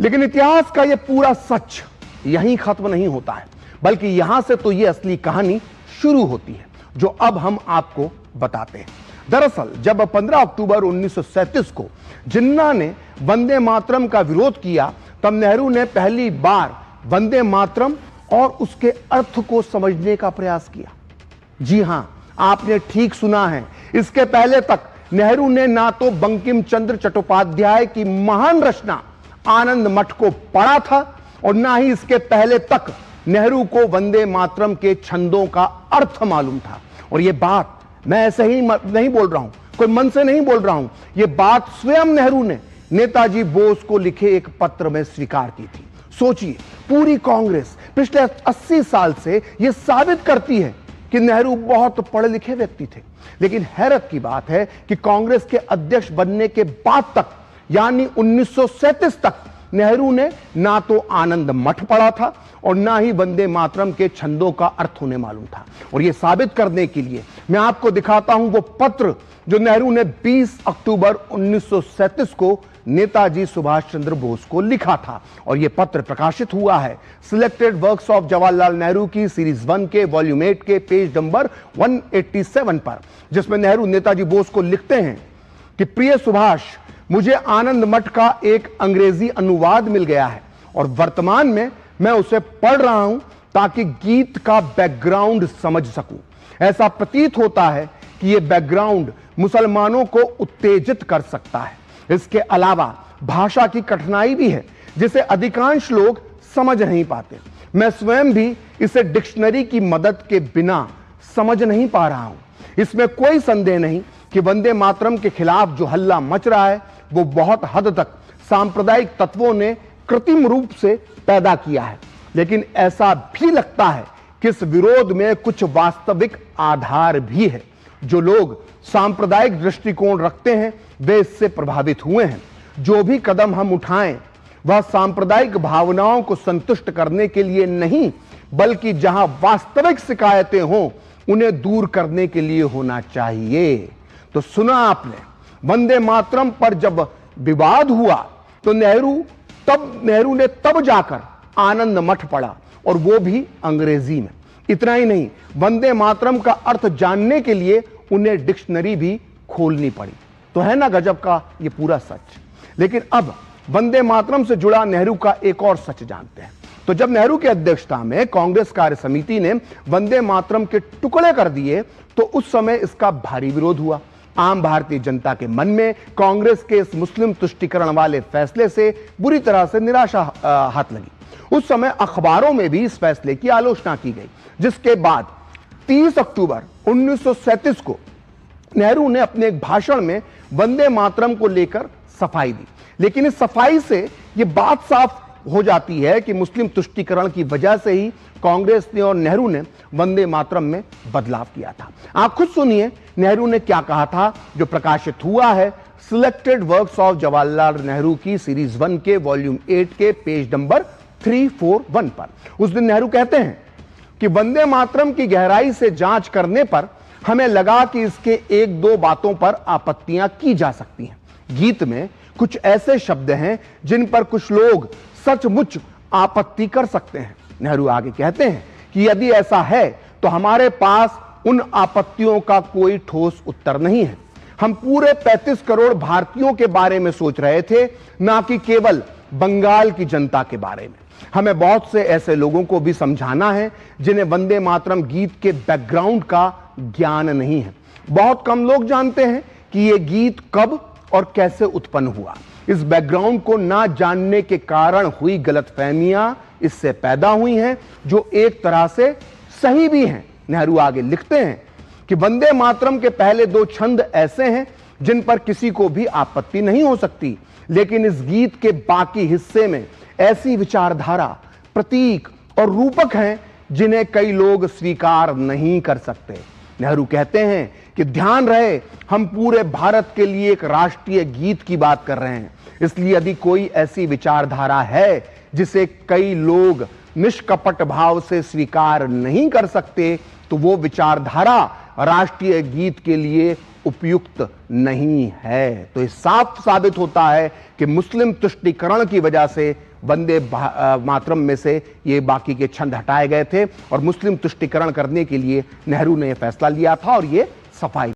लेकिन इतिहास का यह पूरा सच यहीं खत्म नहीं होता है, बल्कि यहां से तो यह असली कहानी शुरू होती है, जो अब हम आपको बताते हैं। दरअसल जब 15 अक्टूबर 1937 को जिन्ना ने वंदे मातरम का विरोध किया, तब नेहरू ने पहली बार वंदे मातरम और उसके अर्थ को समझने का प्रयास किया। जी हां, आपने ठीक सुना है। इसके पहले तक नेहरू ने ना तो बंकिम चंद्र चट्टोपाध्याय की महान रचना आनंद मठ को पढ़ा था, और ना ही इसके पहले तक नेहरू को वंदे मातरम के छंदों का अर्थ मालूम था। और यह बात मैं ऐसे ही नहीं बोल रहा हूं, कोई मन से नहीं बोल रहा हूं, यह बात स्वयं नेहरू ने नेताजी बोस को लिखे एक पत्र में स्वीकार की थी। सोचिए, पूरी कांग्रेस पिछले 80 साल से यह साबित करती है कि नेहरू बहुत पढ़े लिखे व्यक्ति थे। लेकिन हैरत की बात है कि कांग्रेस के अध्यक्ष बनने के बाद तक, यानी 1937 तक, नेहरू ने ना तो आनंद मठ पढ़ा था और ना ही वंदे मातरम के छंदों का अर्थ उन्हें मालूम था। और यह साबित करने के लिए मैं आपको दिखाता हूं वो पत्र जो नेहरू ने 20 अक्टूबर 1937 को नेताजी सुभाष चंद्र बोस को लिखा था। और यह पत्र प्रकाशित हुआ है selected works of Jawaharlal Nehru की सीरीज 1 के वॉल्यूम 8 के पेज नंबर 187 पर, जिसमें नेहरू नेताजी बोस को लिखते हैं कि प्रिय सुभाष, मुझे आनंद मठ का एक अंग्रेजी अनुवाद मिल गया है और वर्तमान में मैं उसे पढ़ रहा हूं ताकि गीत का बैकग्राउंड समझ सकूं। ऐसा प्रतीत होता है कि यह बैकग्राउंड मुसलमानों को उत्तेजित कर सकता है। इसके अलावा भाषा की कठिनाई भी है जिसे अधिकांश लोग समझ नहीं पाते। मैं स्वयं भी इसे डिक्शनरी की मदद के बिना समझ नहीं पा रहा हूं। इसमें कोई संदेह नहीं कि वंदे मातरम के खिलाफ जो हल्ला मच रहा है वो बहुत हद तक सांप्रदायिक तत्वों ने कृत्रिम रूप से पैदा किया है। लेकिन ऐसा भी लगता है कि इस विरोध में कुछ वास्तविक आधार भी है। जो लोग सांप्रदायिक दृष्टिकोण रखते हैं वे इससे प्रभावित हुए हैं। जो भी कदम हम उठाएं वह सांप्रदायिक भावनाओं को संतुष्ट करने के लिए नहीं, बल्कि जहां वास्तविक शिकायतें हों उन्हें दूर करने के लिए होना चाहिए। तो सुना आपने, वंदे मातरम पर जब विवाद हुआ तो नेहरू ने तब जाकर आनंद मठ पढ़ा, और वो भी अंग्रेजी में। इतना ही नहीं, वंदे मातरम का अर्थ जानने के लिए उन्हें डिक्शनरी भी खोलनी पड़ी। तो है ना गजब का ये पूरा सच। लेकिन अब वंदे मातरम से जुड़ा नेहरू का एक और सच जानते हैं। तो जब नेहरू की अध्यक्षता में कांग्रेस कार्य समिति ने वंदे मातरम के टुकड़े कर दिए तो उस समय इसका भारी विरोध हुआ। आम भारतीय जनता के मन में कांग्रेस के इस मुस्लिम तुष्टीकरण वाले फैसले से बुरी तरह से निराशा हाथ लगी। उस समय अखबारों में भी इस फैसले की आलोचना की गई, जिसके बाद 30 अक्टूबर 1937 को नेहरू ने अपने एक भाषण में वंदे मातरम को लेकर सफाई दी। लेकिन इस सफाई से यह बात साफ हो जाती है कि मुस्लिम तुष्टीकरण की वजह से ही कांग्रेस ने और नेहरू ने वंदे मातरम में बदलाव किया था। आप खुद सुनिए नेहरू ने क्या कहा था, जो प्रकाशित हुआ है selected works of Jawaharlal Nehru की सीरीज 1 के वॉल्यूम 8 के पेज नंबर 341 पर। उस दिन नेहरू कहते हैं कि वंदे मातरम की गहराई से जांच करने पर हमें लगा कि इसके एक दो बातों पर आपत्तियां की जा सकती हैं। गीत में कुछ ऐसे शब्द हैं जिन पर कुछ लोग सचमुच आपत्ति कर सकते हैं। नेहरू आगे कहते हैं कि यदि ऐसा है तो हमारे पास उन आपत्तियों का कोई ठोस उत्तर नहीं है। हम पूरे 35 करोड़ भारतीयों के बारे में सोच रहे थे, ना कि केवल बंगाल की जनता के बारे में। हमें बहुत से ऐसे लोगों को भी समझाना है जिन्हें वंदे मातरम गीत के बैकग्राउंड का ज्ञान नहीं है। बहुत कम लोग जानते हैं कि यह गीत कब और कैसे उत्पन्न हुआ। इस बैकग्राउंड को ना जानने के कारण हुई गलतफहमियां इससे पैदा हुई हैं, जो एक तरह से सही भी हैं। नेहरू आगे लिखते हैं कि वंदे मातरम के पहले दो छंद ऐसे हैं जिन पर किसी को भी आपत्ति नहीं हो सकती, लेकिन इस गीत के बाकी हिस्से में ऐसी विचारधारा, प्रतीक और रूपक हैं जिन्हें कई लोग स्वीकार नहीं कर सकते। नेहरू कहते हैं कि ध्यान रहे, हम पूरे भारत के लिए एक राष्ट्रीय गीत की बात कर रहे हैं, इसलिए यदि कोई ऐसी विचारधारा है जिसे कई लोग निष्कपट भाव से स्वीकार नहीं कर सकते तो वो विचारधारा राष्ट्रीय गीत के लिए उपयुक्त नहीं है। तो ये साफ साबित होता है कि मुस्लिम तुष्टीकरण की वजह से वंदे मातरम में से ये बाकी के छंद हटाए गए थे और मुस्लिम तुष्टीकरण करने के लिए नेहरू ने यह फैसला लिया था और ये सफाई